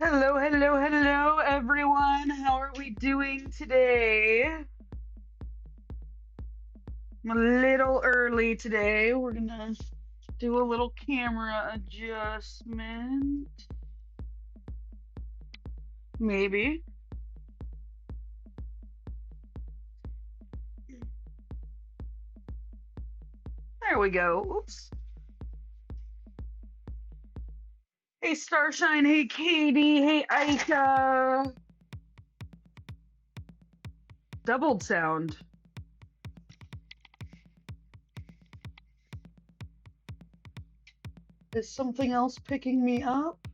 Hello, hello, hello, everyone. How are we doing today? I'm a little early today. We're gonna do a little camera adjustment. Maybe. There we go. Oops. Hey, Starshine. Hey, Katie. Hey, Aika. Doubled sound. Is something else picking me up?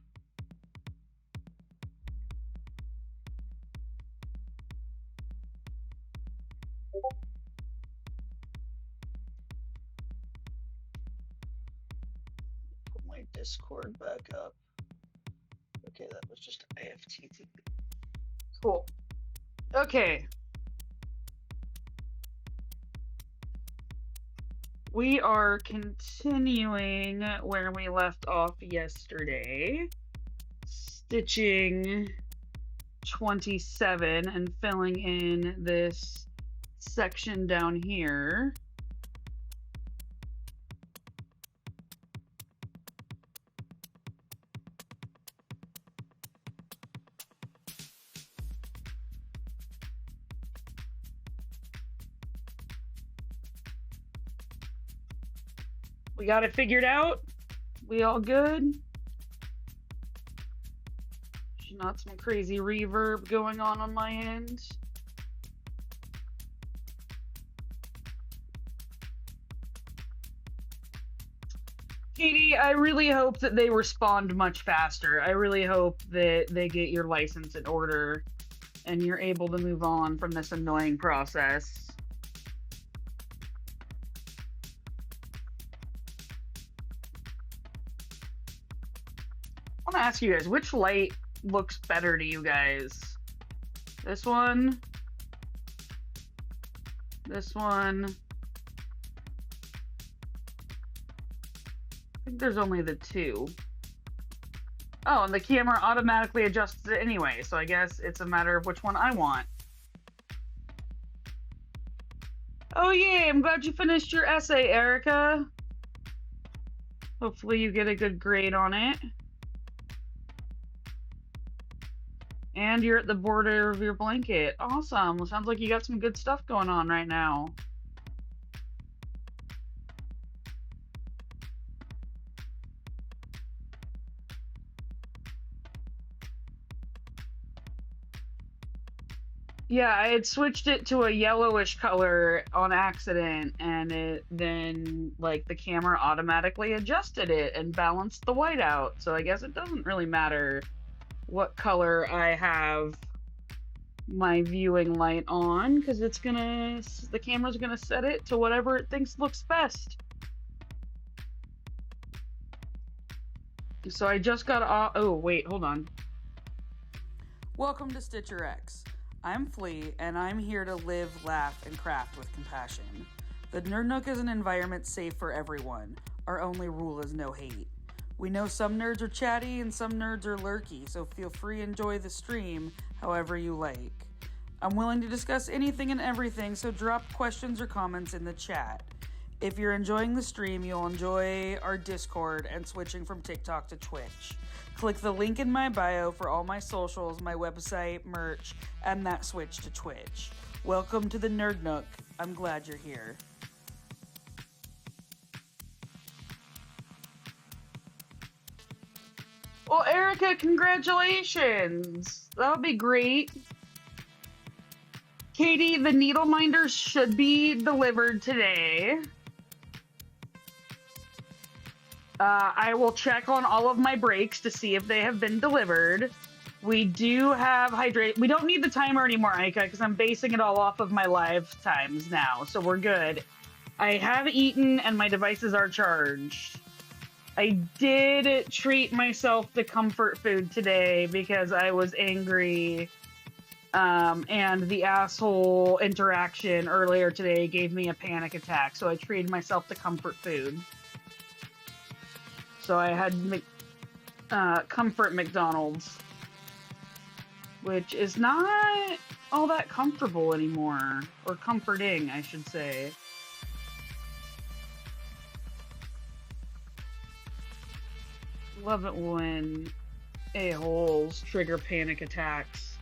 Put my Discord back up. Okay, that was just IFTTT. Cool. Okay. We are continuing where we left off yesterday, stitching 27 and filling in this section down here. We got it figured out. We all good? There's not some crazy reverb going on my end. Katie, I really hope that they respond much faster. I really hope that they get your license in order and you're able to move on from this annoying process. I want to ask you guys, which light looks better to you guys? This one? This one? I think there's only the two. Oh, and the camera automatically adjusts it anyway, so I guess it's a matter of which one I want. Oh yay, I'm glad you finished your essay, Erica. Hopefully you get a good grade on it. And you're at the border of your blanket. Awesome. Well, sounds like you got some good stuff going on right now. Yeah, I had switched it to a yellowish color on accident, and it then, like, the camera automatically adjusted it and balanced the white out. So I guess it doesn't really matter what color I have my viewing light on, because the camera's gonna set it to whatever it thinks looks best. So I just got off. Oh, wait, hold on. Welcome to StitcherX. I'm Flea, and I'm here to live, laugh, and craft with compassion. The Nerd Nook is an environment safe for everyone. Our only rule is no hate. We know some nerds are chatty and some nerds are lurky, so feel free to enjoy the stream however you like. I'm willing to discuss anything and everything, so drop questions or comments in the chat. If you're enjoying the stream, you'll enjoy our Discord and switching from TikTok to Twitch. Click the link in my bio for all my socials, my website, merch, and that switch to Twitch. Welcome to the Nerd Nook. I'm glad you're here. Well, Erica, congratulations. That'll be great. Katie, the needle minders should be delivered today. I will check on all of my breaks to see if they have been delivered. We do have hydrate. We don't need the timer anymore, Aika, because I'm basing it all off of my live times now, so we're good. I have eaten and my devices are charged. I did treat myself to comfort food today because I was angry, and the asshole interaction earlier today gave me a panic attack, so I treated myself to comfort food. So I had Comfort McDonald's. which is not all that comfortable anymore, or comforting, I should say. Love it when a-holes trigger panic attacks.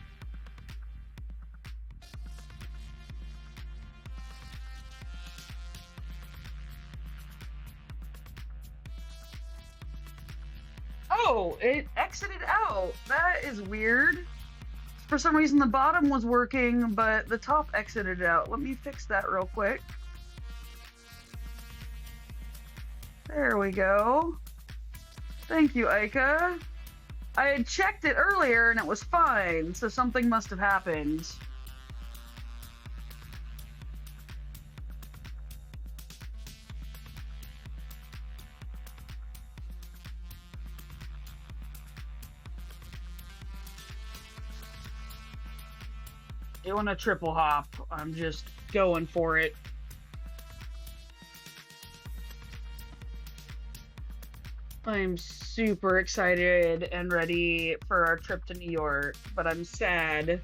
Oh, it exited out. That is weird. For some reason, the bottom was working, but the top exited out. Let me fix that real quick. There we go. Thank you, Aika. I had checked it earlier and it was fine, so something must have happened. Doing a triple hop. I'm just going for it. I'm super excited and ready for our trip to New York, but I'm sad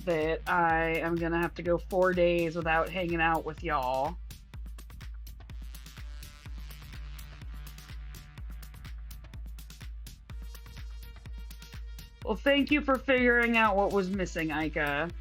that I am gonna have to go 4 days without hanging out with y'all. Well, thank you for figuring out what was missing, Aika.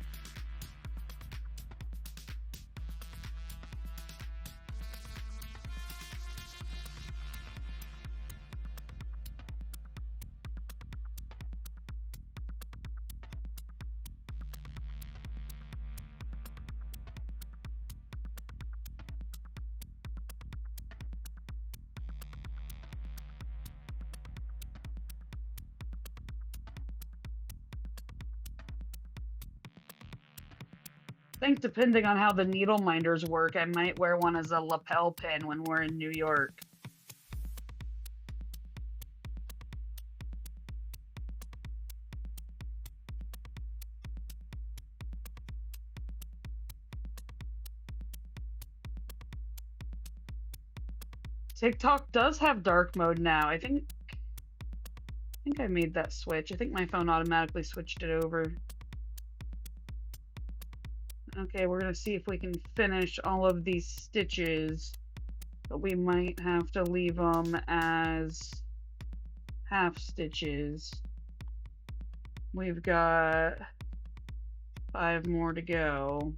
I think depending on how the needle minders work, I might wear one as a lapel pin when we're in New York. TikTok does have dark mode now. I think I made that switch. I think my phone automatically switched it over. Okay, we're gonna see if we can finish all of these stitches, but we might have to leave them as half stitches. We've got 5 more to go.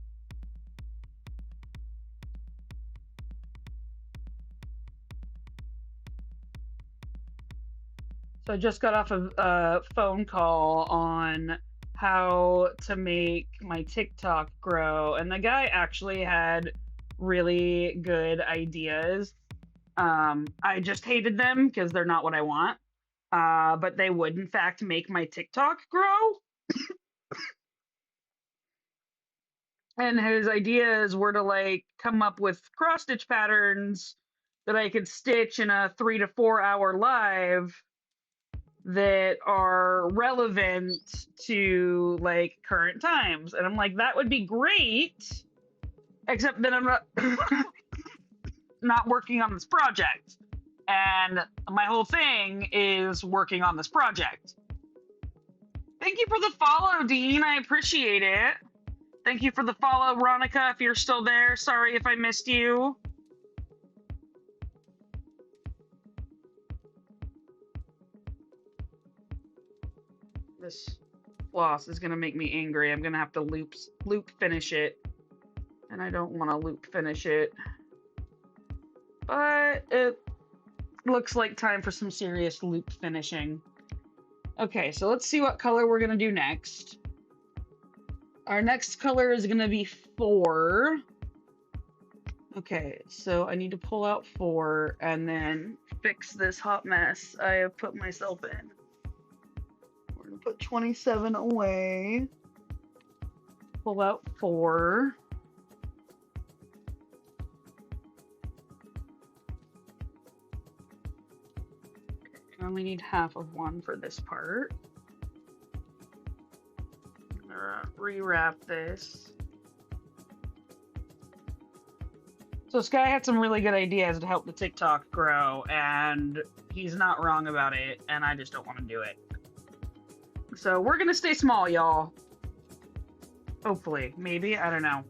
So I just got off of a phone call on how to make my TikTok grow, and the guy actually had really good ideas. I just hated them because they're not what I want, but they would in fact make my TikTok grow. And his ideas were to like come up with cross stitch patterns that I could stitch in a 3 to 4 hour live that are relevant to like current times. And I'm like, that would be great, except that I'm not working on this project. And my whole thing is working on this project. Thank you for the follow, Dean. I appreciate it. Thank you for the follow, Ronica, if you're still there. Sorry if I missed you. This floss is gonna make me angry. I'm gonna have to loop finish it, and I don't want to loop finish it, but it looks like time for some serious loop finishing. Okay, so let's see what color we're gonna do next. Our next color is gonna be 4. Okay, so I need to pull out 4 and then fix this hot mess I have put myself in. We're gonna put 27 away. Pull out 4. I only need half of one for this part. I'm gonna rewrap this. So this guy had some really good ideas to help the TikTok grow, and he's not wrong about it, and I just don't want to do it. So we're gonna stay small, y'all. Hopefully. Maybe. I don't know.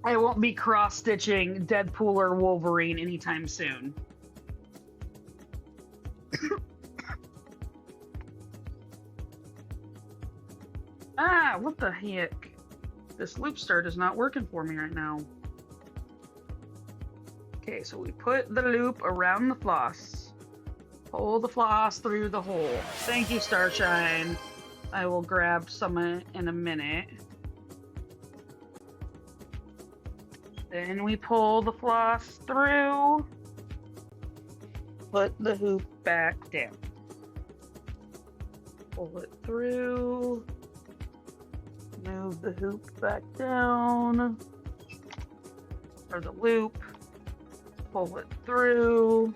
I won't be cross-stitching Deadpool or Wolverine anytime soon. Ah, what the heck? This loop start is not working for me right now. Okay, so we put the loop around the floss. Pull the floss through the hole. Thank you, Starshine. I will grab some in a minute. Then we pull the floss through. Put the hoop back down. Pull it through. Move the hoop back down. Or the loop. Pull it through.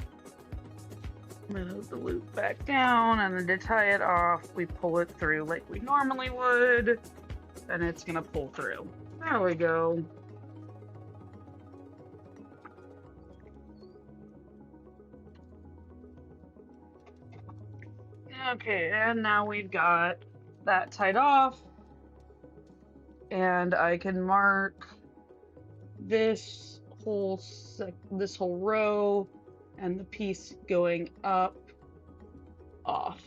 Move the loop back down. And then to tie it off, we pull it through like we normally would. And it's going to pull through. There we go. Okay, and now we've got that tied off. And I can mark this whole row and the piece going up off.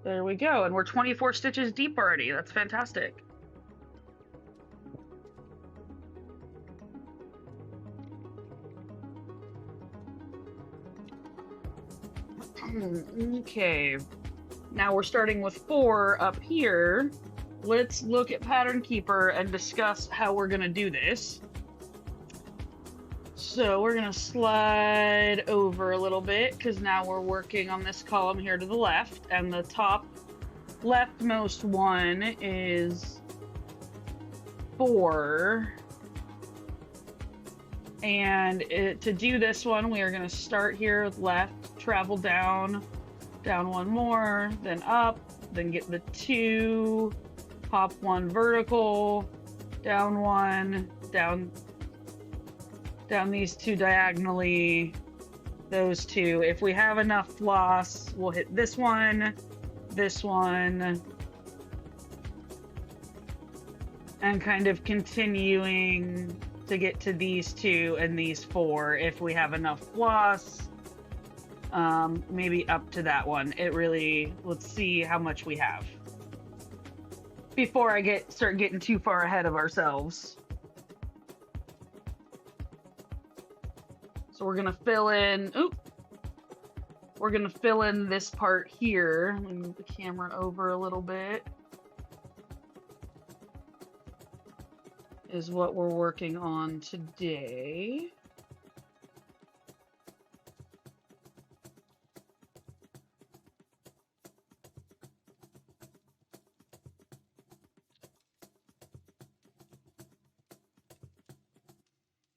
There we go. And we're 24 stitches deep already. That's fantastic. Okay. Now we're starting with 4 up here. Let's look at Pattern Keeper and discuss how we're going to do this. So we're going to slide over a little bit because now we're working on this column here to the left, and the top leftmost one is 4. And to do this one, we are going to start here with left, travel down, down one more, then up, then get the 2, pop 1 vertical, down 1, down these 2 diagonally, those 2. If we have enough floss, we'll hit this one, and kind of continuing to get to these 2 and these 4 if we have enough floss. Maybe up to that one. Let's see how much we have before I start getting too far ahead of ourselves. So we're gonna fill in, we're gonna fill in this part here. Let me move the camera over a little bit. Is what we're working on today.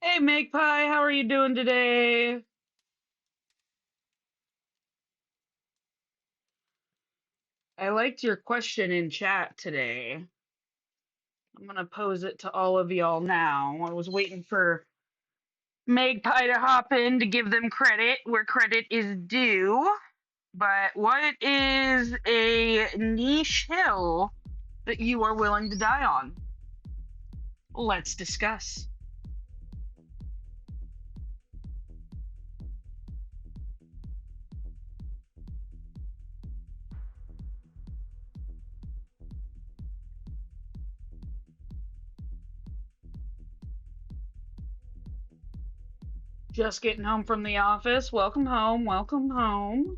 Hey Magpie, how are you doing today? I liked your question in chat today. I'm gonna pose it to all of y'all now. I was waiting for Magpie to hop in to give them credit where credit is due. But what is a niche hill that you are willing to die on? Let's discuss. Just getting home from the office. Welcome home. Welcome home.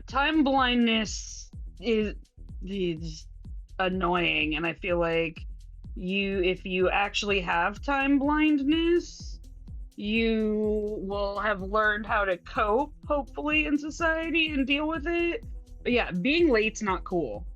Time blindness is annoying, and I feel like if you actually have time blindness, you will have learned how to cope, hopefully, in society and deal with it. Yeah, being late's not cool.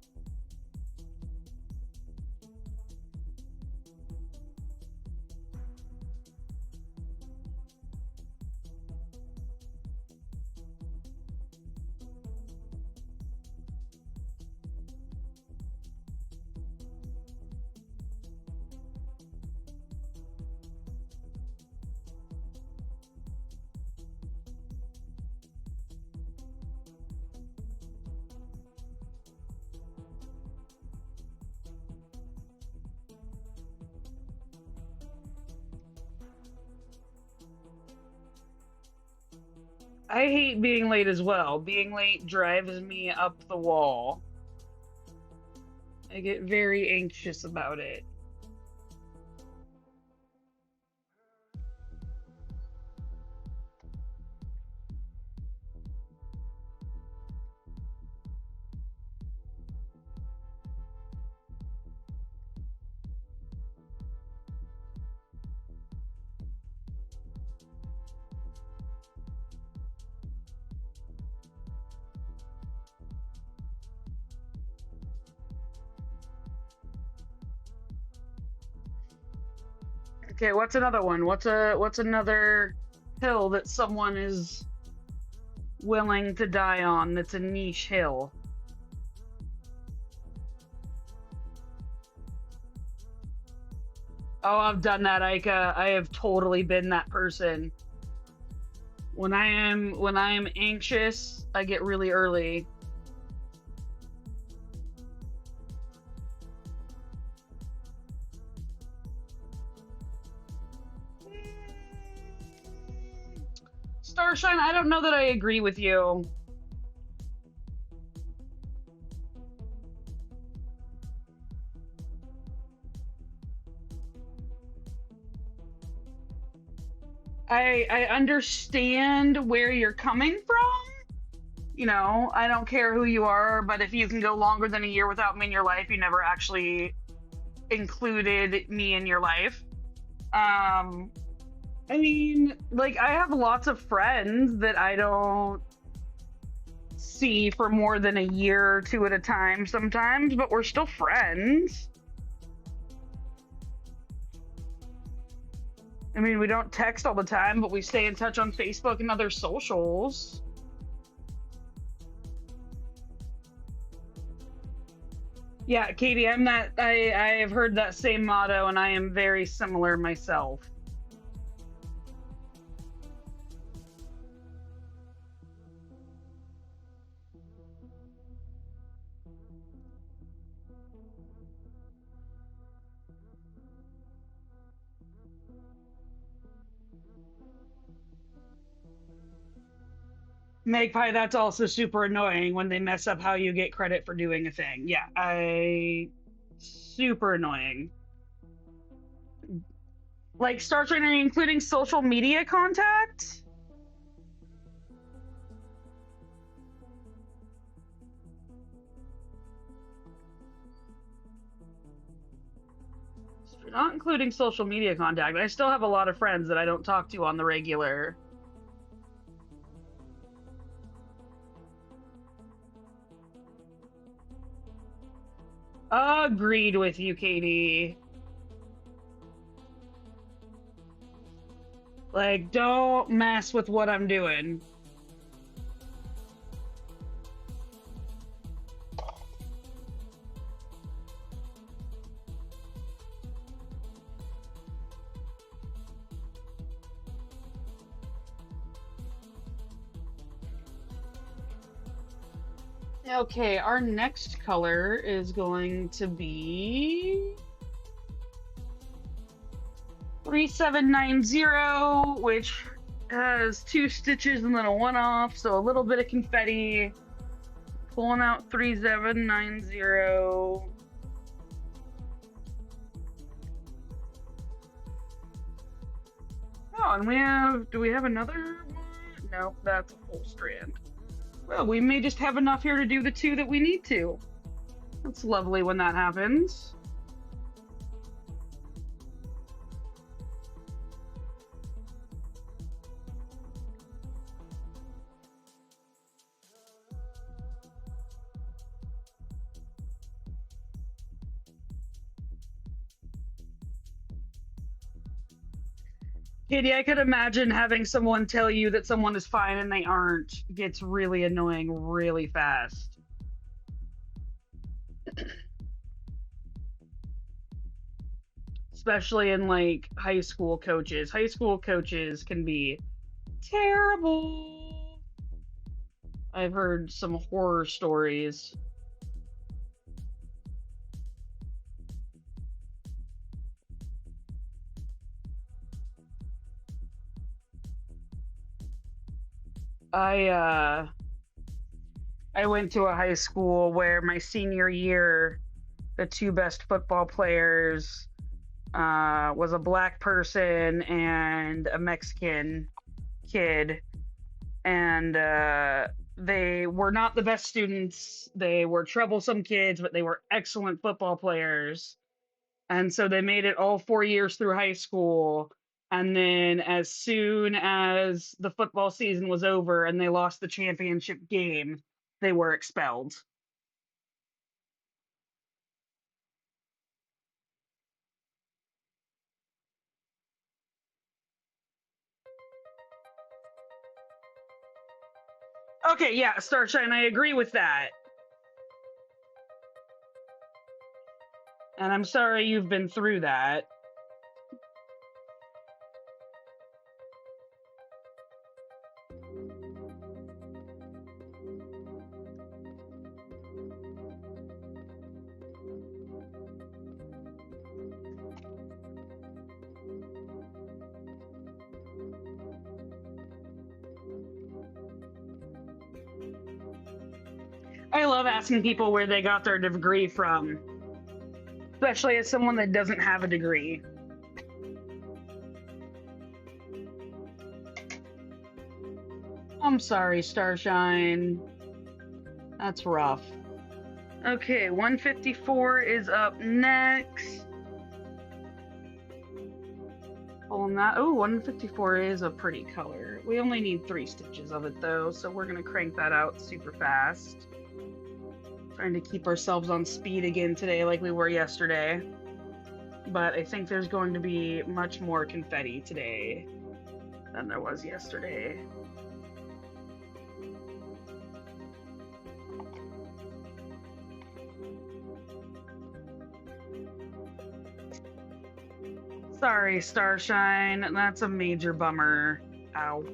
I hate being late as well. Being late drives me up the wall. I get very anxious about it. Okay, what's another one? What's another hill that someone is willing to die on that's a niche hill? Oh, I've done that, Ika. I have totally been that person. When I am anxious, I get really early. Starshine, I don't know that I agree with you. I understand where you're coming from. You know, I don't care who you are, but if you can go longer than a year without me in your life, you never actually included me in your life. Um, I mean, like, I have lots of friends that I don't see for more than a year or two at a time sometimes, but we're still friends. I mean, we don't text all the time, but we stay in touch on Facebook and other socials. Yeah, Katie, I'm that I have heard that same motto and I am very similar myself. Magpie, that's also super annoying when they mess up how you get credit for doing a thing. Yeah, I super annoying. Like Star Trek, including social media contact. Not including social media contact. I still have a lot of friends that I don't talk to on the regular. Agreed with you, Katie. Like, don't mess with what I'm doing. Okay, our next color is going to be 3790, which has two stitches and then a one off, so a little bit of confetti. Pulling out 3790. Oh, and do we have another one? Nope, that's a full strand. Well, we may just have enough here to do the two that we need to. That's lovely when that happens. Katie, I could imagine having someone tell you that someone is fine and they aren't gets really annoying really fast. Especially in like high school coaches. High school coaches can be terrible. I've heard some horror stories. I uh I went to a high school where my senior year, the two best football players was a black person and a Mexican kid, and they were not the best students. They were troublesome kids, but they were excellent football players. And so they made it all 4 years through high school. And then, as soon as the football season was over and they lost the championship game, they were expelled. Okay, yeah, Starshine, I agree with that. And I'm sorry you've been through that. I love asking people where they got their degree from, especially as someone that doesn't have a degree. I'm sorry, Starshine. That's rough. Okay, 154 is up next. Pulling that. Oh, 154 is a pretty color. We only need 3 stitches of it though, so we're gonna crank that out super fast. Trying to keep ourselves on speed again today like we were yesterday. But I think there's going to be much more confetti today than there was yesterday. Sorry, Starshine. That's a major bummer. Ow.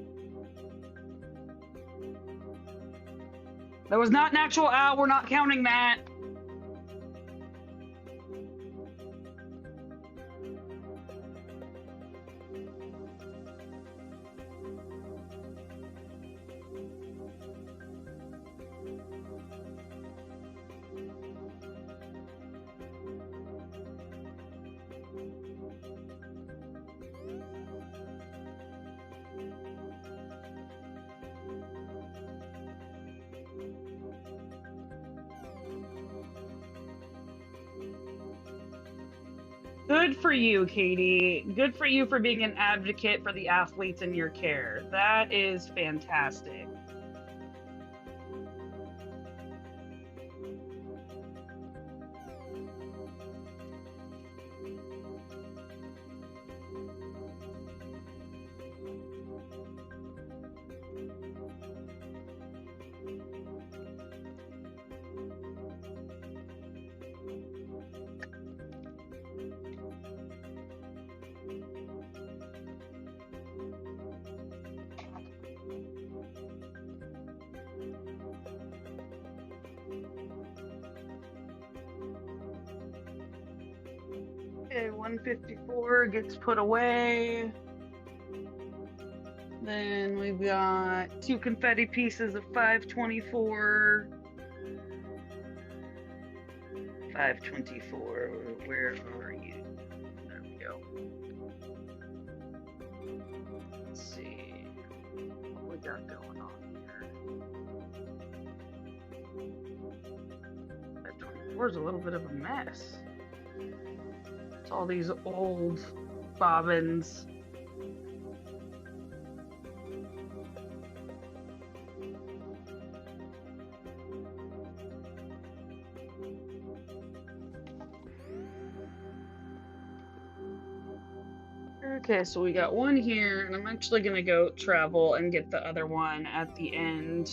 That was not an actual ow. We're not counting that. Good for you, Katie. Good for you for being an advocate for the athletes in your care. That is fantastic. Okay, 154 gets put away. Then we've got 2 confetti pieces of 524. 524, where are you? There we go. Let's see what we got going on here. 524 is a little bit of a mess. It's all these old bobbins. Okay, so we got one here, and I'm actually gonna go travel and get the other one at the end.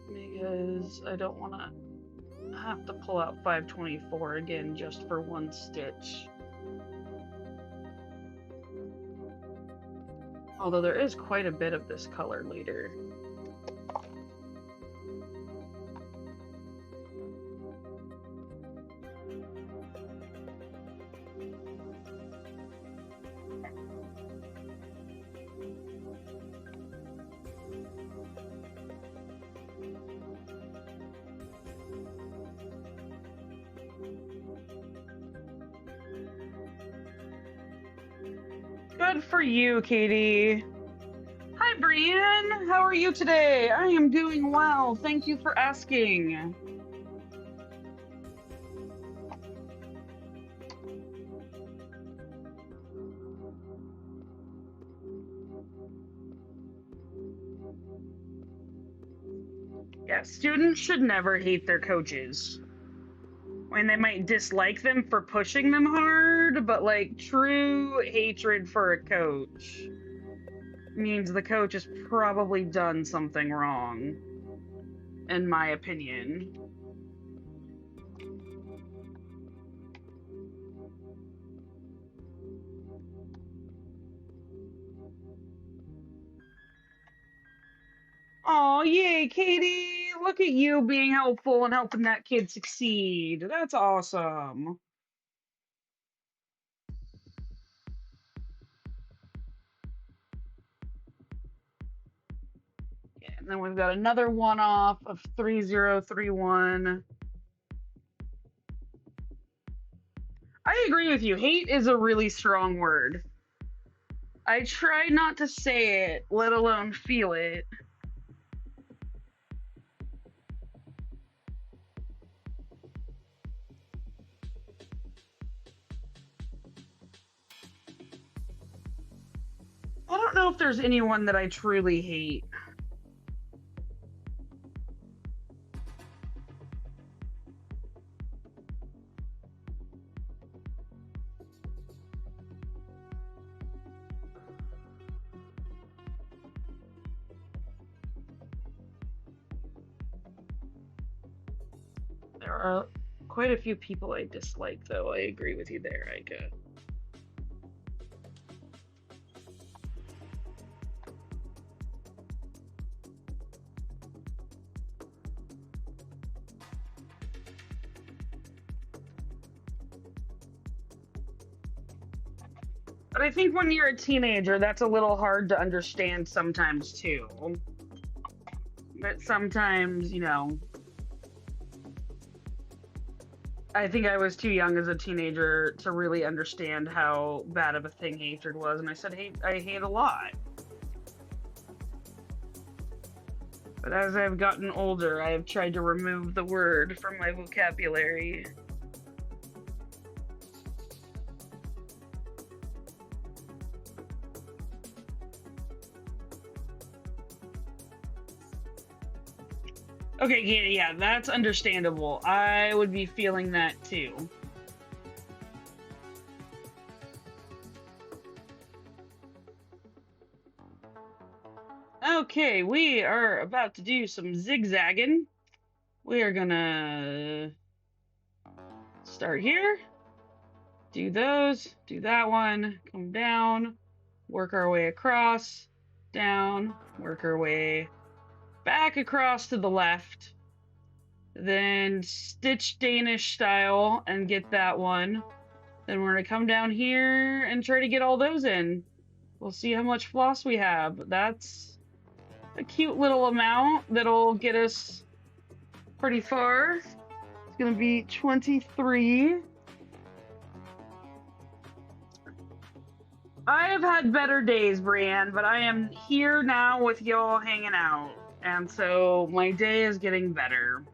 Because I don't want to have to pull out 524 again just for one stitch. Although there is quite a bit of this color later. Good for you, Katie. Hi, Brienne. How are you today? I am doing well. Thank you for asking. Yeah, students should never hate their coaches. I mean, they might dislike them for pushing them hard, but like true hatred for a coach means the coach has probably done something wrong, in my opinion. Oh, yay, Katie! Look at you being helpful and helping that kid succeed. That's awesome. Yeah, and then we've got another one off of 3031. I agree with you. Hate is a really strong word. I try not to say it, let alone feel it. I don't know if there's anyone that I truly hate. There are quite a few people I dislike, though. I agree with you there, Ika. But I think when you're a teenager, that's a little hard to understand sometimes, too. But sometimes, you know, I think I was too young as a teenager to really understand how bad of a thing hatred was, and I said I hate a lot. But as I've gotten older, I have tried to remove the word from my vocabulary. Okay, yeah, that's understandable. I would be feeling that too. Okay, we are about to do some zigzagging. We are gonna start here, do those, do that one, come down, work our way across, down, work our way back across to the left, then stitch Danish style and get that one. Then we're gonna come down here and try to get all those in. We'll see how much floss we have. That's a cute little amount that'll get us pretty far. It's gonna be 23. I have had better days, Brienne, but I am here now with y'all hanging out. And so my day is getting better.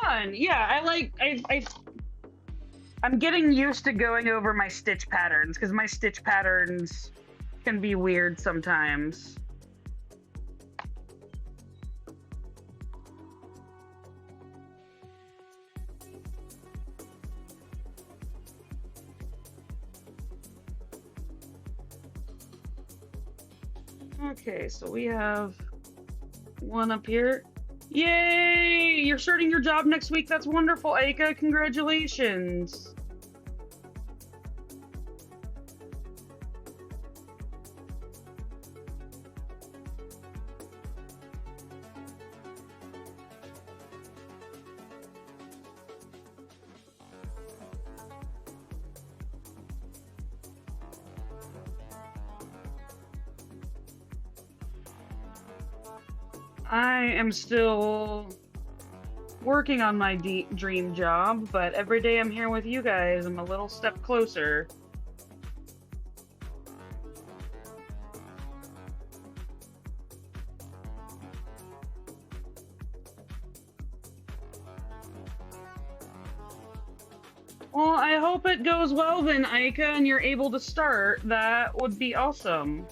fun. Yeah, I'm getting used to going over my stitch patterns because my stitch patterns can be weird sometimes. Okay, so we have one up here. Yay! You're starting your job next week. That's wonderful, Aika. Congratulations. I am still working on my dream job, but every day I'm here with you guys, I'm a little step closer. Well, I hope it goes well then, Aika, and you're able to start. That would be awesome.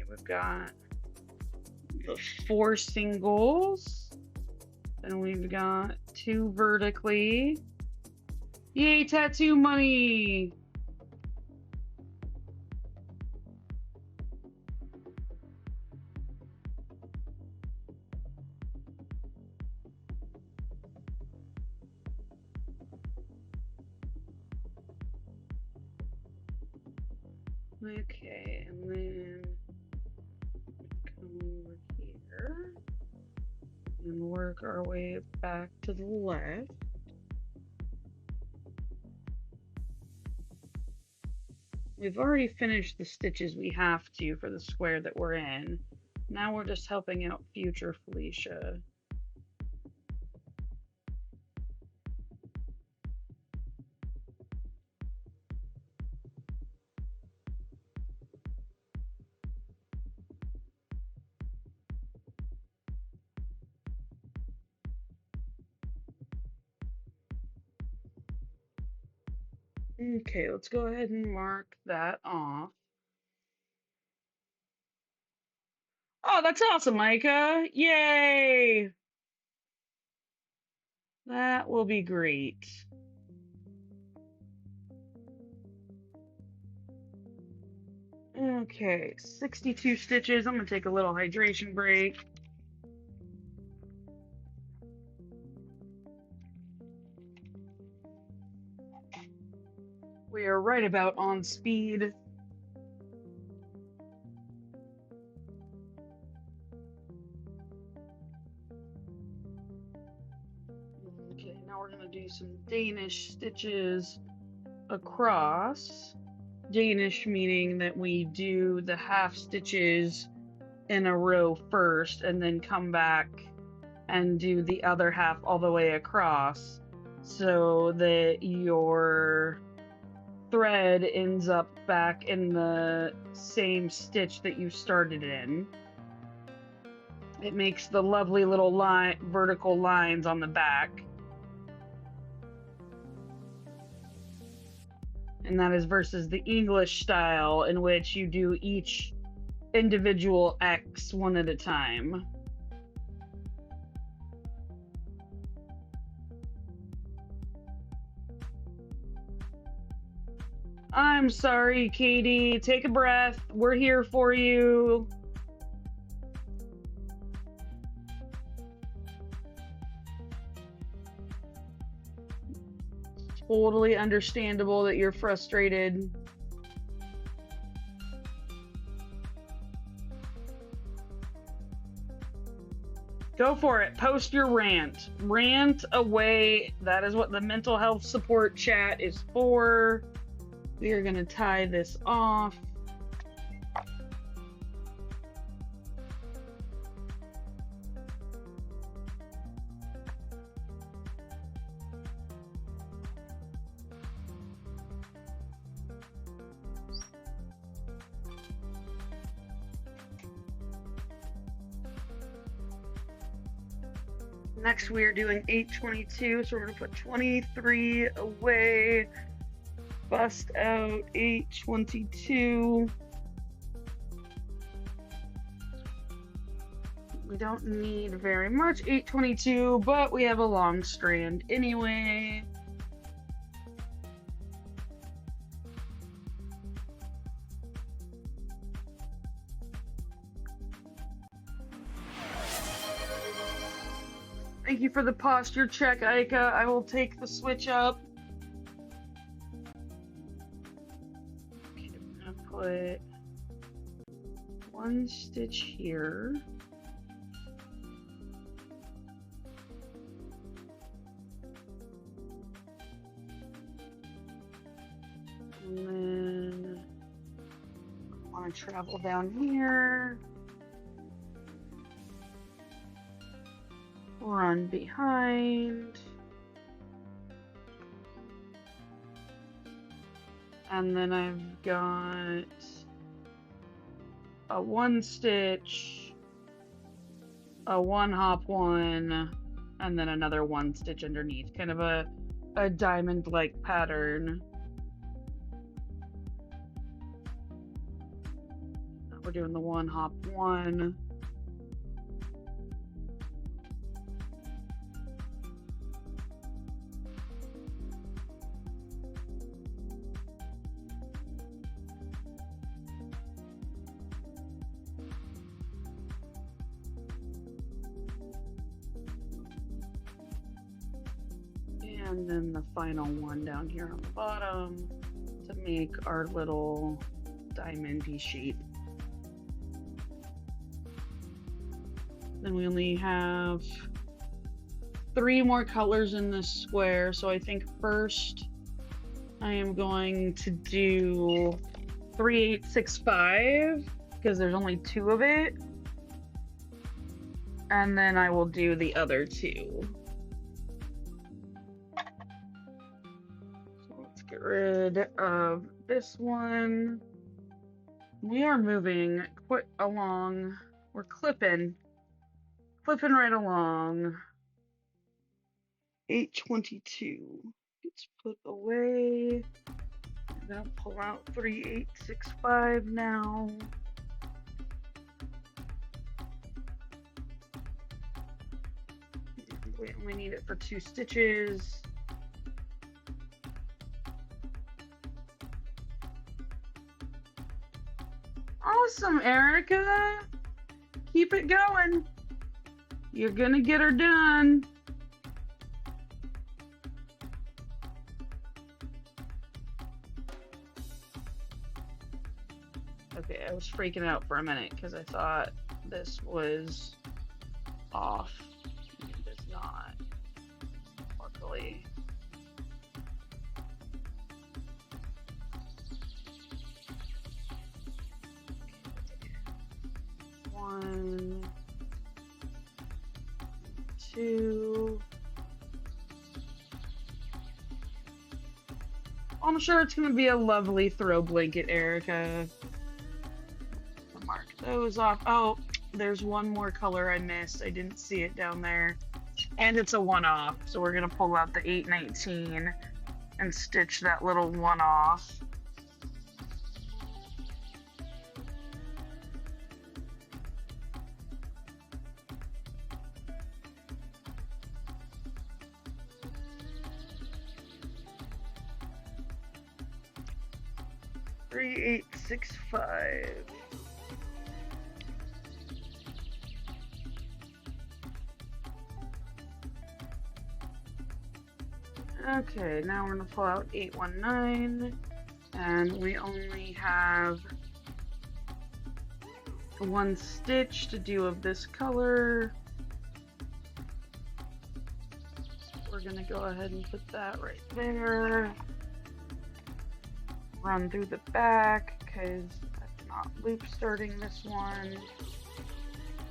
We've got the 4 singles, and we've got 2 vertically. Yay, tattoo money! Okay, and then come over here and work our way back to the left. We've already finished the stitches we have to for the square that we're in. Now we're just helping out future Felicia. Okay, let's go ahead and mark that off. Oh, that's awesome, Micah. Yay! That will be great. Okay, 62 stitches. I'm going to take a little hydration break. We are right about on speed. Okay, now we're going to do some Danish stitches across. Danish meaning that we do the half stitches in a row first and then come back and do the other half all the way across so that your thread ends up back in the same stitch that you started in. It makes the lovely little vertical lines on the back. And that is versus the English style in which you do each individual X one at a time. I'm sorry, Katie. Take a breath. We're here for you. totally understandable that you're frustrated. Go for it. Post your rant. Rant away. That is what the mental health support chat is for. We are going to tie this off. Next, we are doing 822, so we're going to put 23 away. Bust out 822. We don't need very much 822, but we have a long strand anyway. Thank you for the posture check, Aika. I will take the switch up. Okay, I'm gonna put one stitch here. And then I want to travel down here. Run behind. And then I've got a one stitch, a one hop one, and then another one stitch underneath. Kind of a diamond-like pattern. We're doing the one hop one. And then the final one down here on the bottom to make our little diamond-y shape. Then we only have 3 more colors in this square, so I think first I am going to do 3865 because there's only 2 of it, and then I will do the other 2. So let's get rid of this one. We are moving quite along. We're clipping right along. 822. Let's put away. I'm gonna pull out 3865 now. We only need it for 2 stitches. Awesome, Erica. Keep it going. You're gonna get her done. Okay, I was freaking out for a minute because I thought this was off. It is not, luckily. One, 2. I'm sure it's going to be a lovely throw blanket, Erica. Mark those off. Oh, there's one more color I missed. I didn't see it down there. And it's a one-off, so we're going to pull out the 819 and stitch that little one-off. Three, 8, 6, 5. Okay, now we're gonna pull out 819, and we only have one stitch to do of this color. We're gonna go ahead and put that right there. Run through the back, because that's not loop starting this one.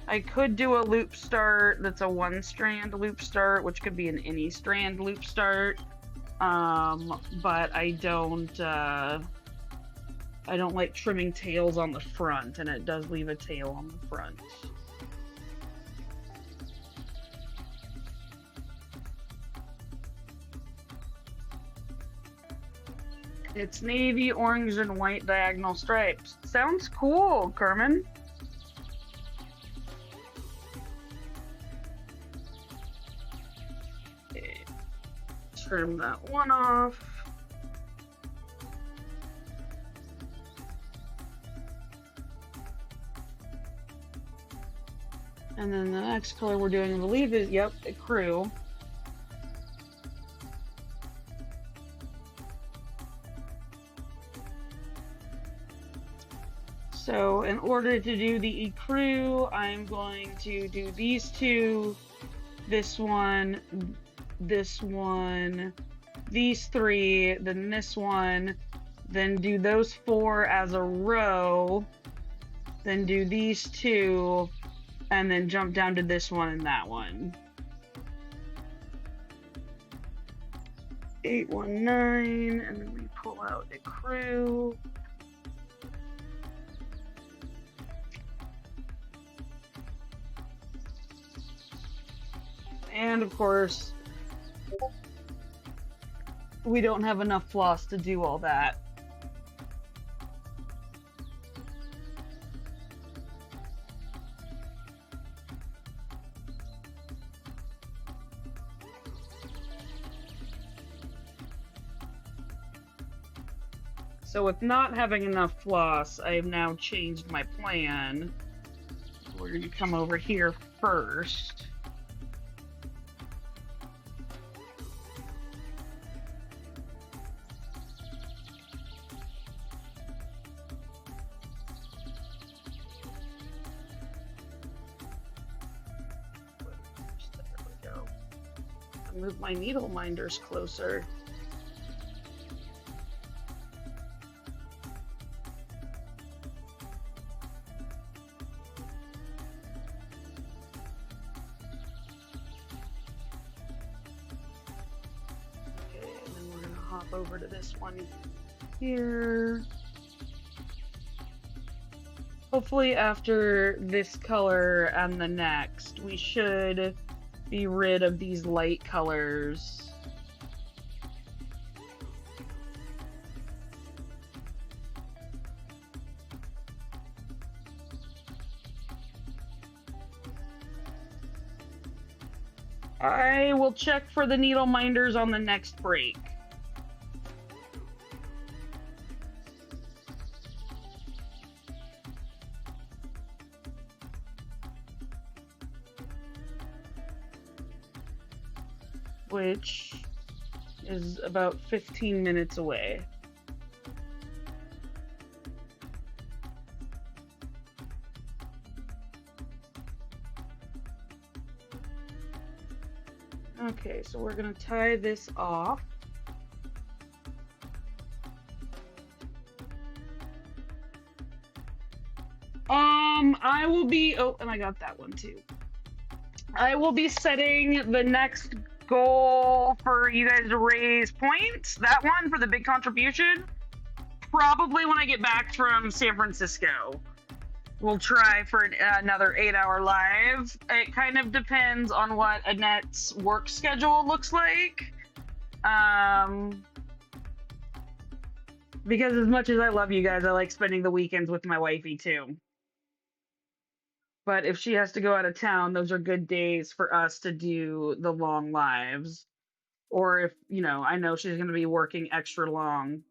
I could do a loop start that's a 1-strand loop start, which could be an any strand loop start. But I don't like trimming tails on the front, and it does leave a tail on the front. It's navy, orange, and white diagonal stripes. Sounds cool, Carmen. Okay. Trim that one off. And then the next color we're doing, I believe, is, yep, a crew. So in order to do the ecru, I'm going to do these two, this one, these three, then this one, then do those 4 as a row, then do these 2, and then jump down to this one and that one. 819, and then we pull out a crew. And of course, we don't have enough floss to do all that. So with not having enough floss, I have now changed my plan. We're going to come over here first. There we go. I'll move my needle minders closer. Over to this one here. Hopefully after this color and the next, we should be rid of these light colors. I will check for the needle minders on the next break. Which is about 15 minutes away. Okay, so we're gonna tie this off. I will be, oh, and I got that one too. I will be setting the next goal for you guys to raise points, that one for the big contribution, probably when I get back from San Francisco. We'll try for another 8-hour live. It kind of depends on what Annette's work schedule looks like. Because as much as I love you guys, I like spending the weekends with my wifey too. But if she has to go out of town, those are good days for us to do the long lives. Or if, you know, I know she's going to be working extra long.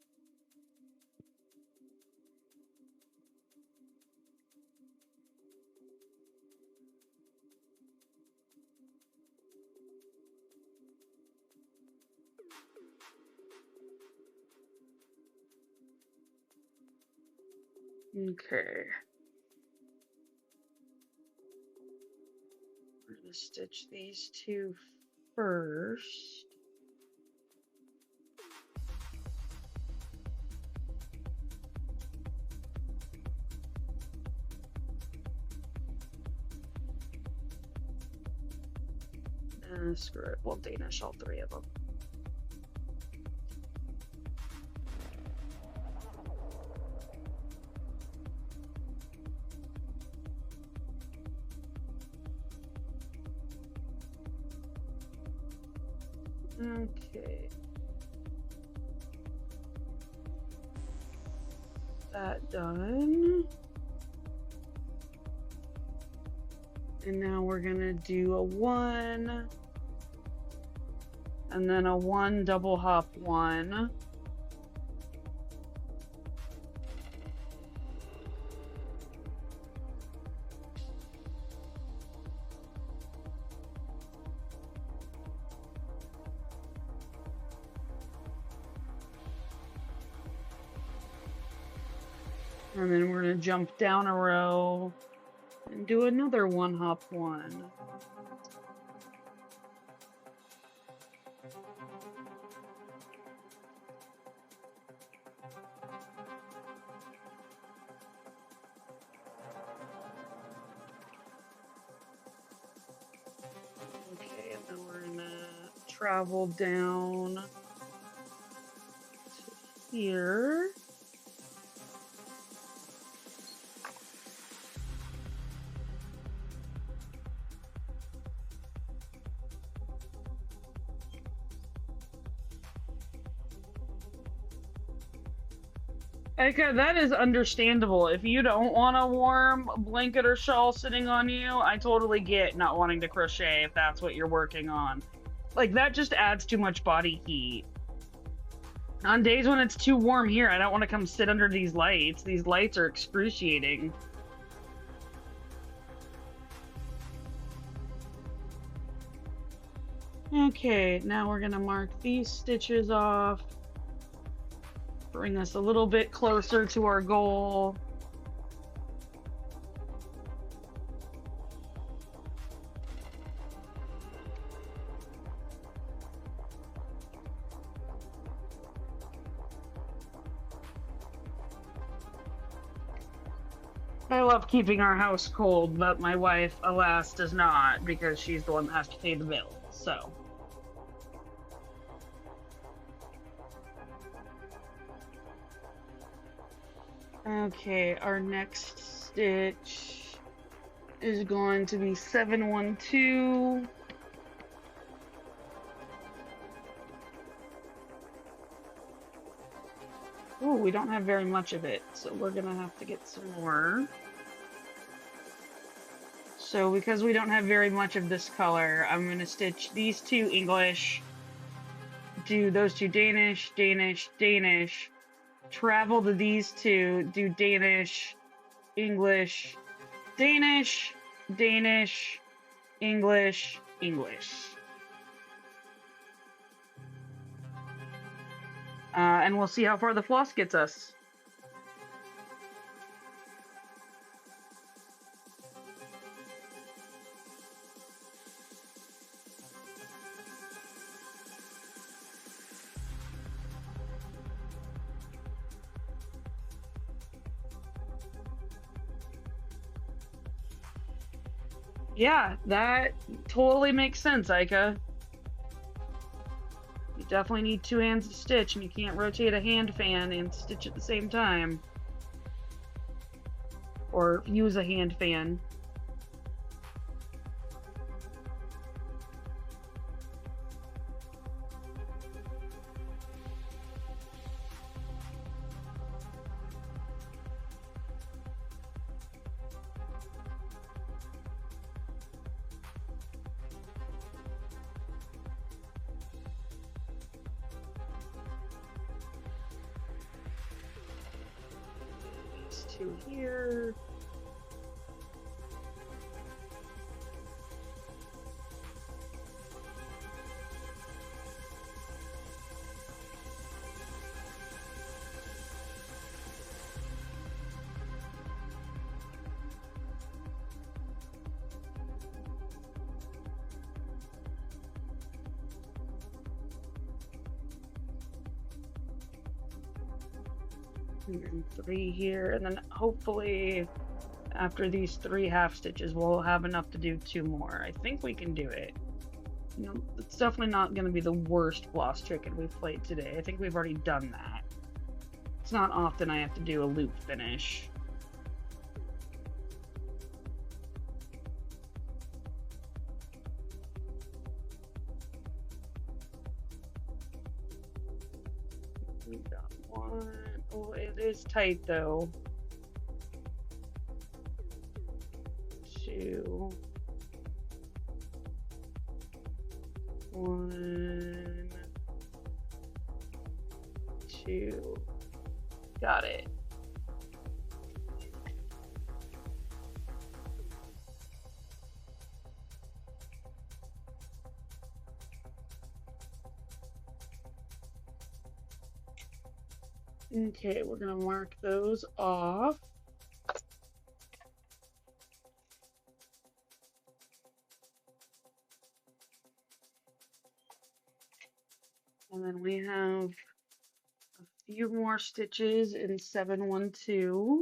Okay. We're going to stitch these two first. Screw it, we'll Danish all three of them. Okay. That done. And now we're gonna do a 1. And then a 1 double hop 1. And then we're gonna jump down a row and do another 1 hop 1. Okay, and then we're gonna travel down to here. Okay, that is understandable. If you don't want a warm blanket or shawl sitting on you, I totally get not wanting to crochet if that's what you're working on. Like, that just adds too much body heat. On days when it's too warm here, I don't want to come sit under these lights. These lights are excruciating. Okay, now we're gonna mark these stitches off. Bring us a little bit closer to our goal. I love keeping our house cold, but my wife, alas, does not, because she's the one that has to pay the bill, so. Okay, our next stitch is going to be 712. Oh, we don't have very much of it, so we're gonna have to get some more. So because we don't have very much of this color, I'm gonna stitch these two English, do those two Danish, Danish, Danish, travel to these two, do Danish, English, Danish, Danish, English, English. And we'll see how far the floss gets us. Yeah, that totally makes sense, Aika. You definitely need 2 hands to stitch, and you can't rotate a hand fan and stitch at the same time. Or use a hand fan. Two here. And 3 here, and then hopefully after these 3 half stitches we'll have enough to do 2 more. I think we can do it. You know, it's definitely not going to be the worst floss chicken we've played today. I think we've already done that. It's not often I have to do a loop finish. We got 1. Oh, it is tight though. 2. 1. 2. Got it. Okay, we're gonna mark those off. And then we have a few more stitches in 712.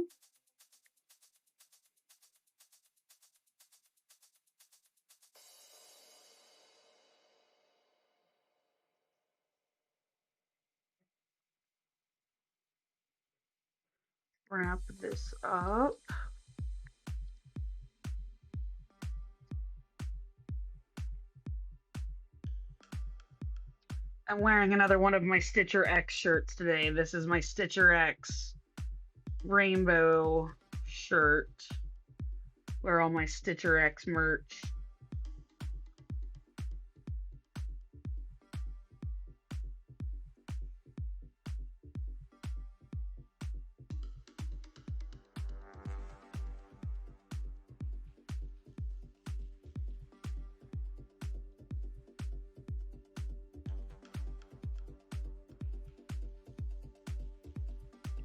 Wrap this up. I'm wearing another one of my StitcherX shirts today. This is my StitcherX rainbow shirt. Wear all my StitcherX merch.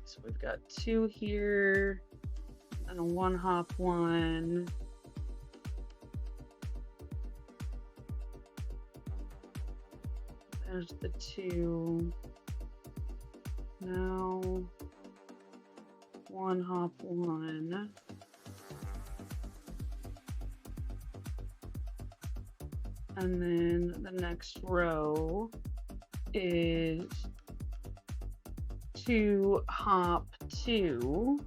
So we've got 2 here and a 1 hop 1. There's the 2. Now 1 hop 1. And then the next row is 2 hop 2.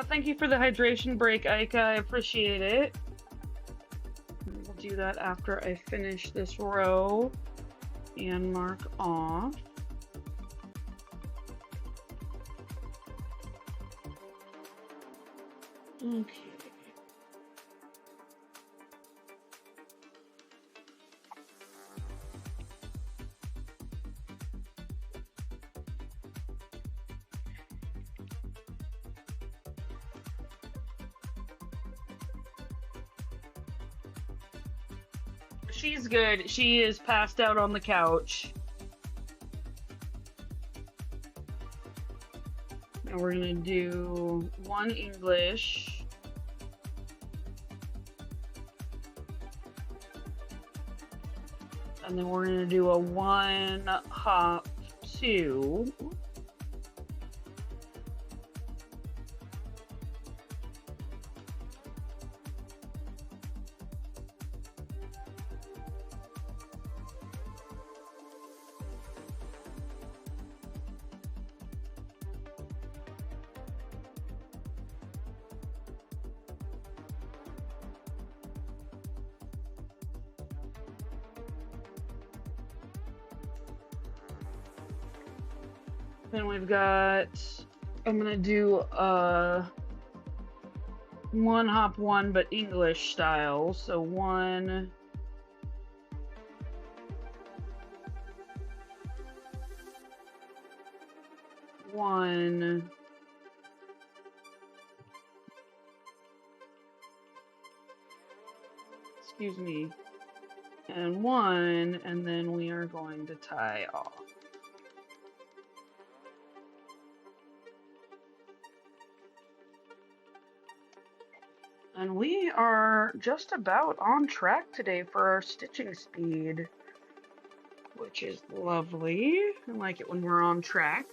Thank you for the hydration break, Aika. I appreciate it. We'll do that after I finish this row and mark off. Okay. She's good. She is passed out on the couch. Now we're gonna do 1 English. And then we're gonna do a 1 hop 2. Then we've got, I'm gonna do a 1 hop 1 but English style. So 1, 1, excuse me, and 1, and then we are going to tie off. And we are just about on track today for our stitching speed, which is lovely. I like it when we're on track.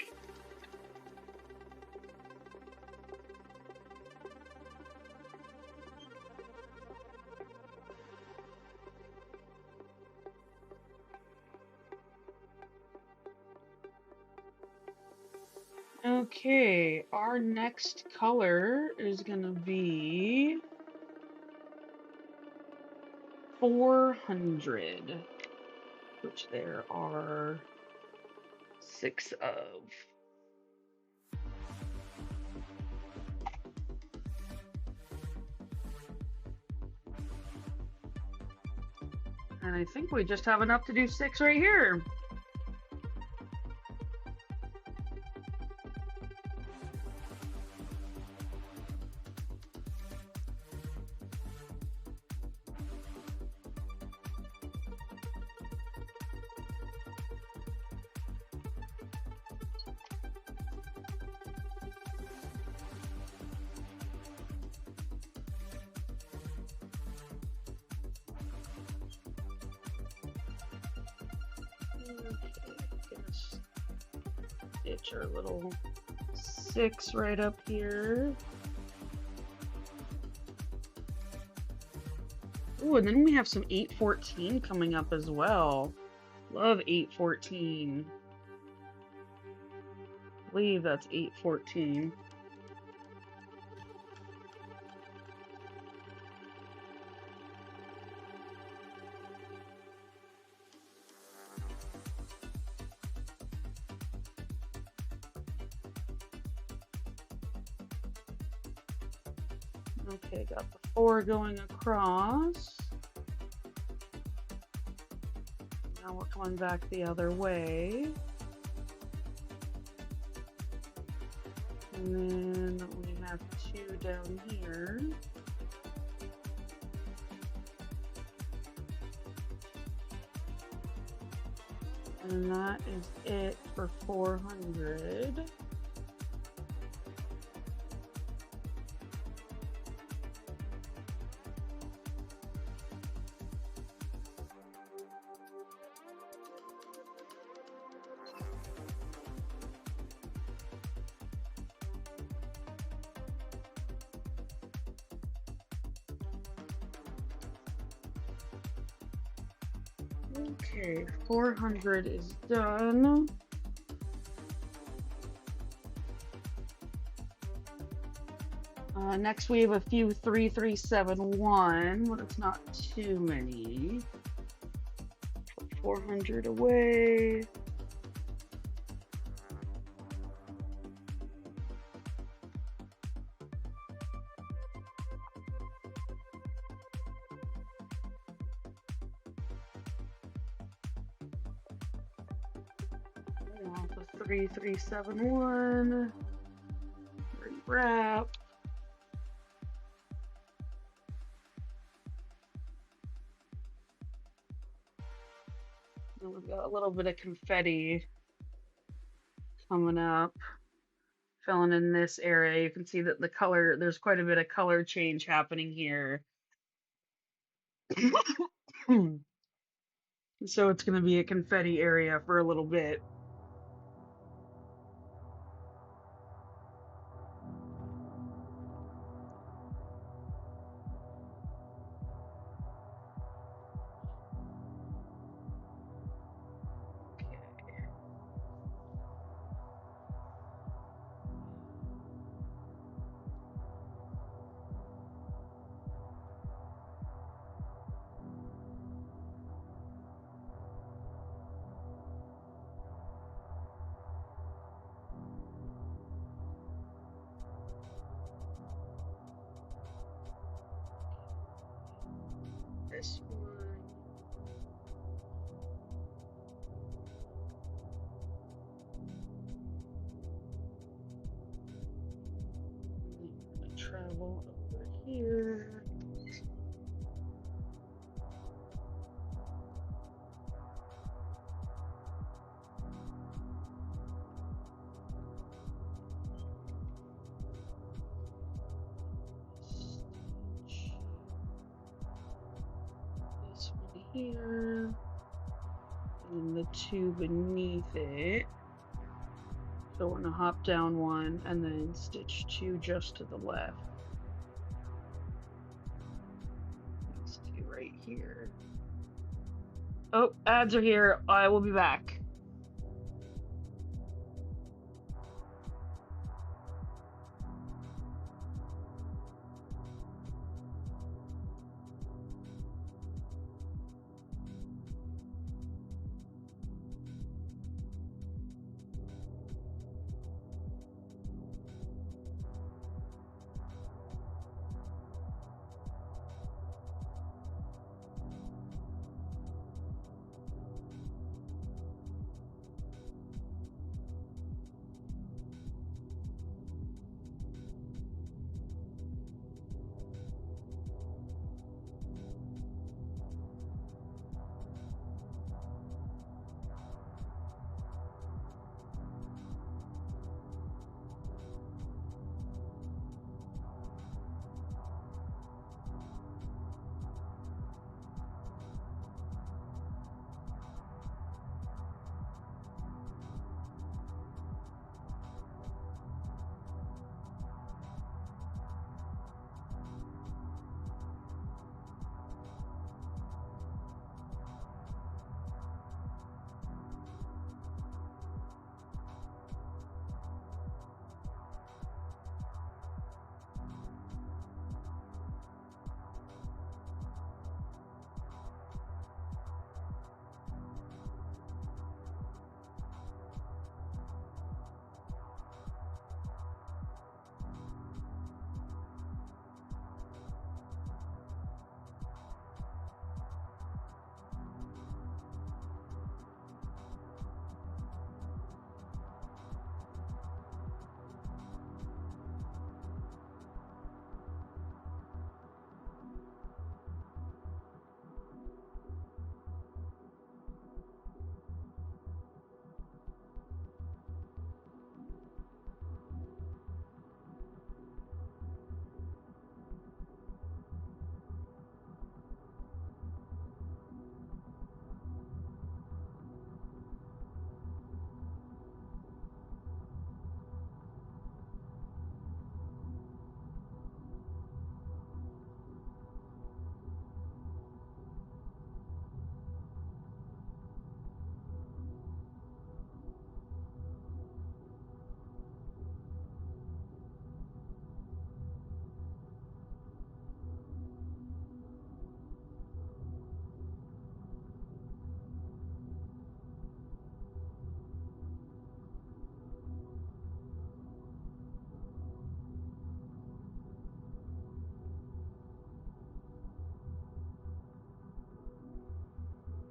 Okay, our next color is gonna be 400, which there are 6 of. And I think we just have enough to do 6 right here. Stitch our little 6 right up here. Ooh, and then we have some 814 coming up as well. Love 814. I believe that's 814. Okay, got the 4 going across. Now we're coming back the other way. And then we have 2 down here. And that is it for 400. Okay, 400 is done. Next we have a few 3371, but it's not too many. Put 400 away. Off of 3371. Rewrap. And we've got a little bit of confetti coming up, filling in this area. You can see that the color, there's quite a bit of color change happening here. So it's going to be a confetti area for a little bit. This one. I'm gonna travel over here. here, and the two beneath it. So we're gonna hop down one and then stitch two just to the left. These two right here. Oh, ads are here. I will be back.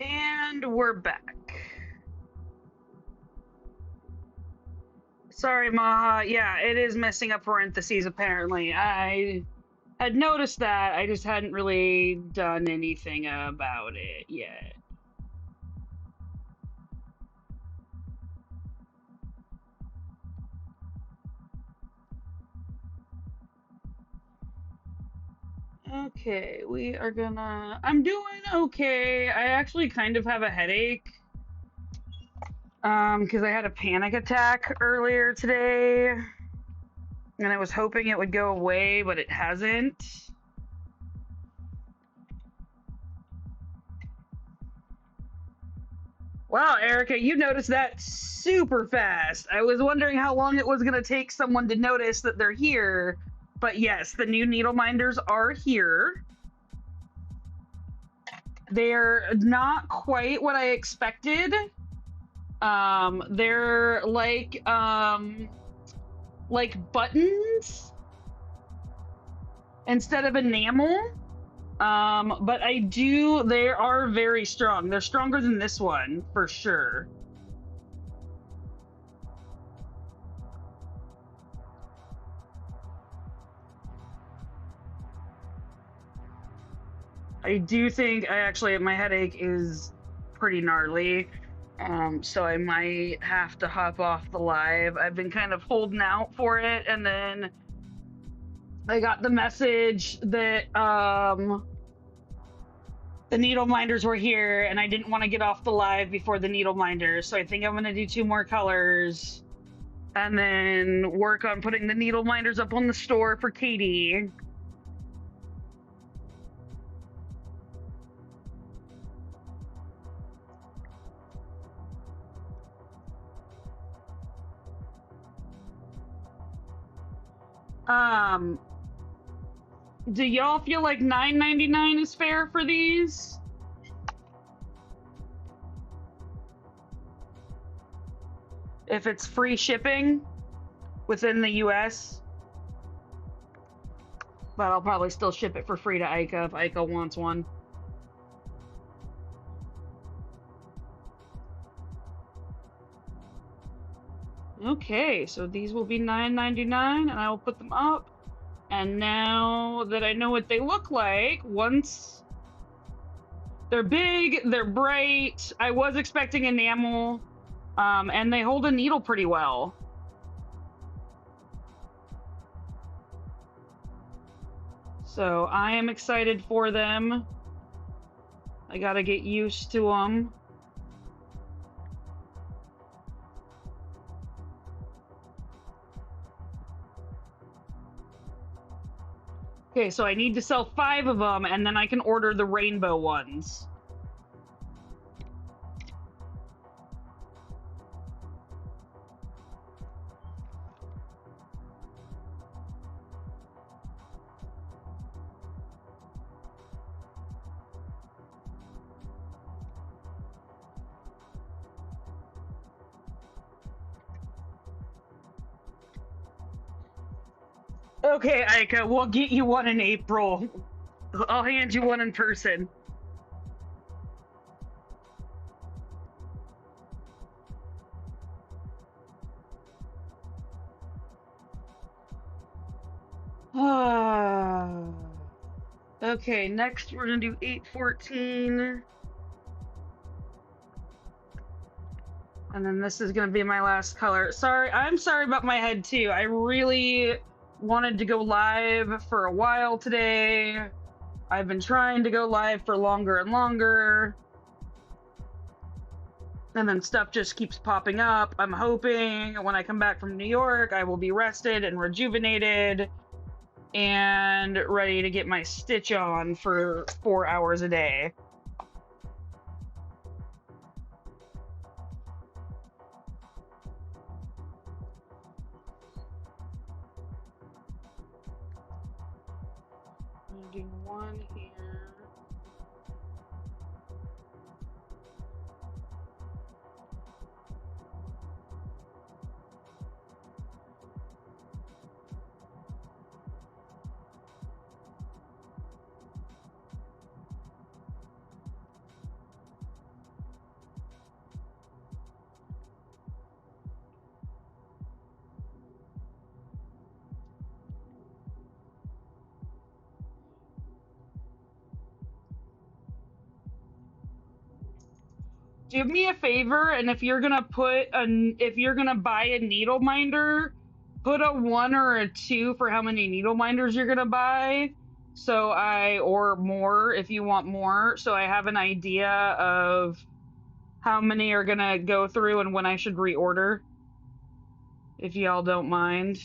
And we're back. Sorry, Maha. Yeah, it is missing a parentheses, apparently. I had noticed that. I just hadn't really done anything about it yet. Okay, we are gonna... I'm doing okay. I actually kind of have a headache. Because I had a panic attack earlier today. And I was hoping it would go away, but it hasn't. Wow, Erica, you noticed that super fast. I was wondering how long it was going to take someone to notice that they're here. But yes, the new needle minders are here. They're not quite what I expected. They're like buttons instead of enamel. But they are very strong. They're stronger than this one, for sure. I do think my headache is pretty gnarly. So I might have to hop off the live. I've been kind of holding out for it, and then I got the message that The needle minders were here, and I didn't want to get off the live before the needle minders, so I think I'm going to do 2 more colors and then work on putting the needle minders up on the store for Katie. Do y'all feel like $9.99 is fair for these? If it's free shipping within the US, but I'll probably still ship it for free to Ica if Ica wants one. Okay, so these will be $9.99 and I will put them up. And now that I know what they look like, once they're big, they're bright. I was expecting enamel, and they hold a needle pretty well. So I am excited for them. I gotta get used to them. Okay, so I need to sell 5 of them, and then I can order the rainbow ones. Okay, Ica, we'll get you one in April. I'll hand you one in person. Okay, next we're gonna do 814. And then this is gonna be my last color. Sorry, I'm sorry about my head too. I really wanted to go live for a while today. I've been trying to go live for longer and longer. And then stuff just keeps popping up. I'm hoping when I come back from New York, I will be rested and rejuvenated and ready to get my stitch on for 4 hours a day. I'm gonna do one here. Do me a favor, and if you're gonna buy a needle minder, put a 1 or a 2 for how many needle minders you're gonna buy. Or more if you want more, so I have an idea of how many are gonna go through and when I should reorder, if y'all don't mind.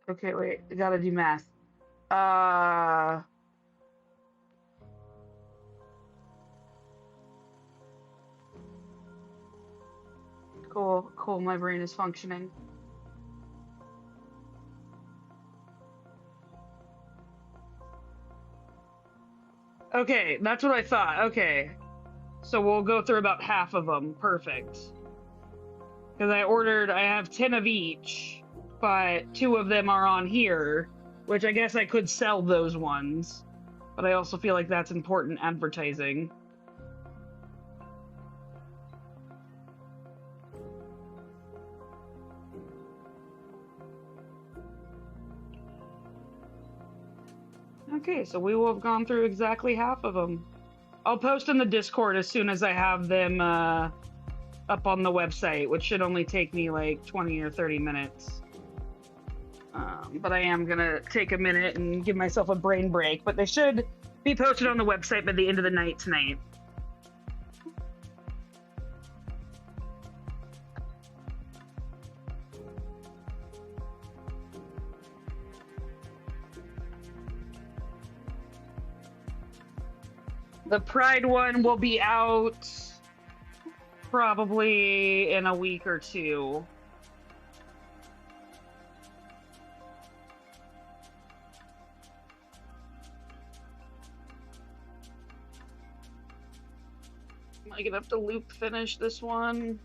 Okay, wait, I gotta do math. Cool, my brain is functioning. Okay, that's what I thought. Okay. So we'll go through about half of them. Perfect. Because I have 10 of each, but 2 of them are on here, which I guess I could sell those ones. But I also feel like that's important advertising. Okay, so we will have gone through exactly half of them. I'll post in the Discord as soon as I have them up on the website, which should only take me like 20 or 30 minutes. But I am going to take a minute and give myself a brain break. But they should be posted on the website by the end of the night tonight. The Pride one will be out probably in a week or two. Am I gonna have to loop finish this one?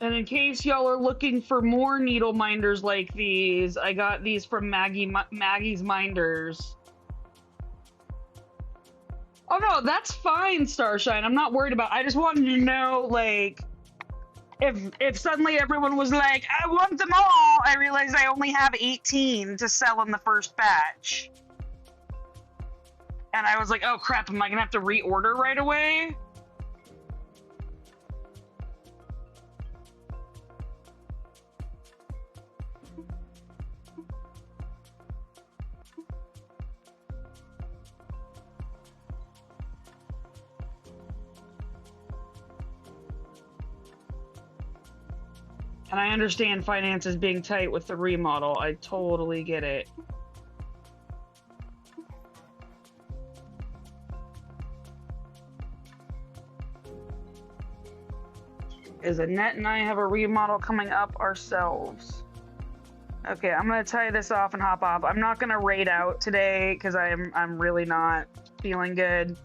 And in case y'all are looking for more needle minders like these, I got these from Maggie's Minders. Oh no, that's fine, Starshine. I'm not worried about it. I just wanted to know, like, if suddenly everyone was like, I want them all, I realized I only have 18 to sell in the first batch. And I was like, oh crap, am I gonna have to reorder right away? And I understand finances being tight with the remodel. I totally get it. Is Annette and I have a remodel coming up ourselves? Okay, I'm gonna tie this off and hop off. I'm not gonna raid out today because I'm really not feeling good.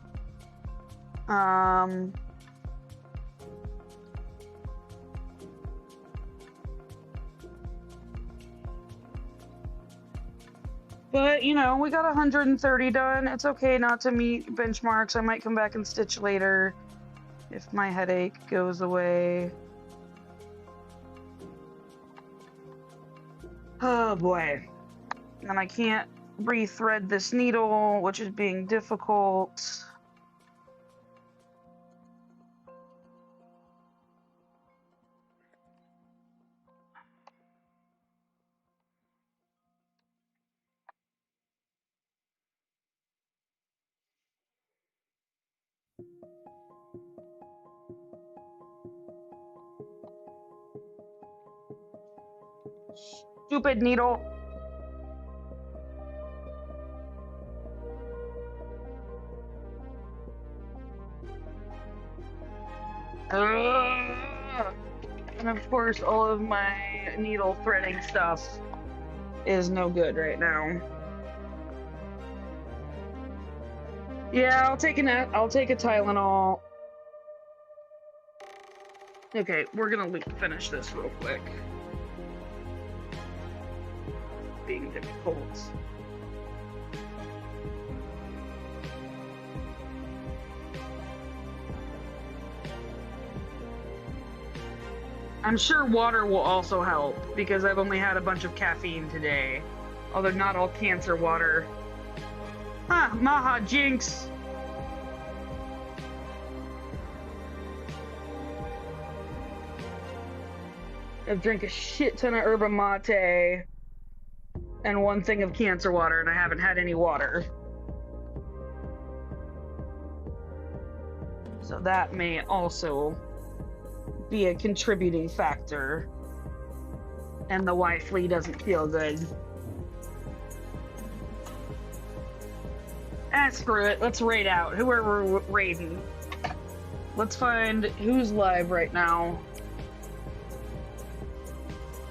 But, you know, we got 130 done. It's okay not to meet benchmarks. I might come back and stitch later if my headache goes away. Oh boy. And I can't rethread this needle, which is being difficult. Stupid needle. And of course, all of my needle threading stuff is no good right now. Yeah, I'll take a Tylenol. Okay, we're gonna finish this real quick. Being difficult. I'm sure water will also help because I've only had a bunch of caffeine today. Although not all cancer water. Huh, Maha Jinx. I've drank a shit ton of yerba mate and one thing of cancer water, and I haven't had any water. So that may also be a contributing factor. And the wifely doesn't feel good. Screw it. Let's raid out. Who are we raiding? Let's find who's live right now.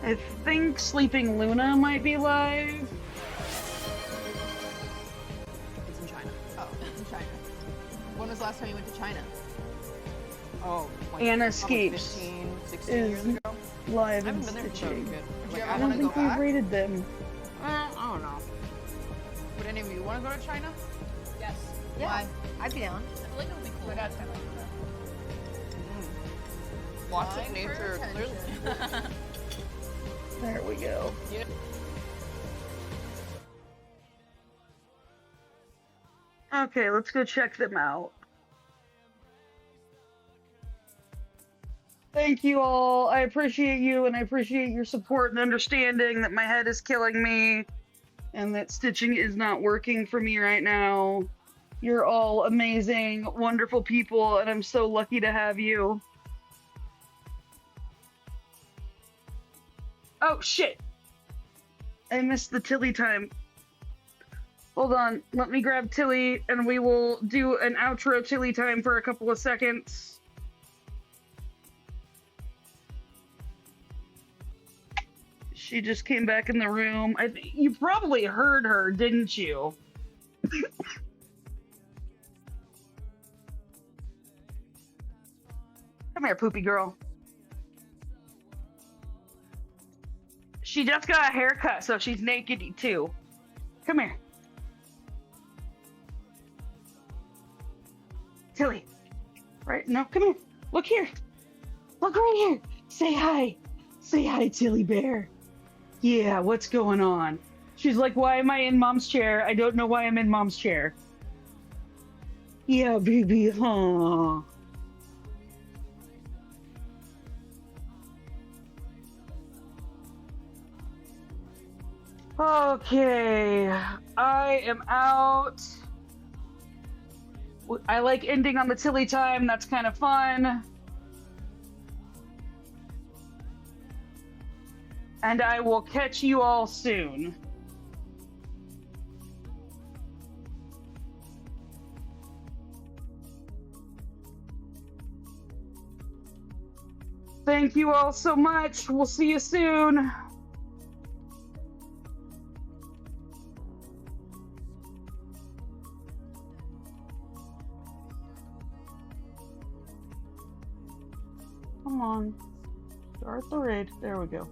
I think Sleeping Luna might be live. It's in China. Oh, it's in China. When was the last time you went to China? Oh, like Anna probably Escapes 15, 16 years ago. Live I in haven't been there for so Stitching. good. Would you I ever don't want to go think we've back? rated them. I don't know. Would any of you want to go to China? Yes. Yeah. Why? I'd be down. I feel like it would be cool. I got time for that. Lots of Time for nature, attention. clearly. There we go. Yeah. Okay, let's go check them out. Thank you all. I appreciate you, and I appreciate your support and understanding that my head is killing me and that stitching is not working for me right now. You're all amazing, wonderful people, and I'm so lucky to have you. Oh, shit. I missed the Tilly time. Hold on, let me grab Tilly, and we will do an outro Tilly time for a couple of seconds. She just came back in the room. You probably heard her, didn't you? Come here, poopy girl. She just got a haircut, so she's naked too. Come here. Tilly. Right, no, come here. Look here. Look right here. Say hi. Say hi, Tilly Bear. Yeah, what's going on? She's like, why am I in Mom's chair? I don't know why I'm in Mom's chair. Yeah, baby, huh? Okay, I am out. I like ending on the Tilly time. That's kind of fun. And I will catch you all soon. Thank you all so much. We'll see you soon. Come on. Start the raid. There we go.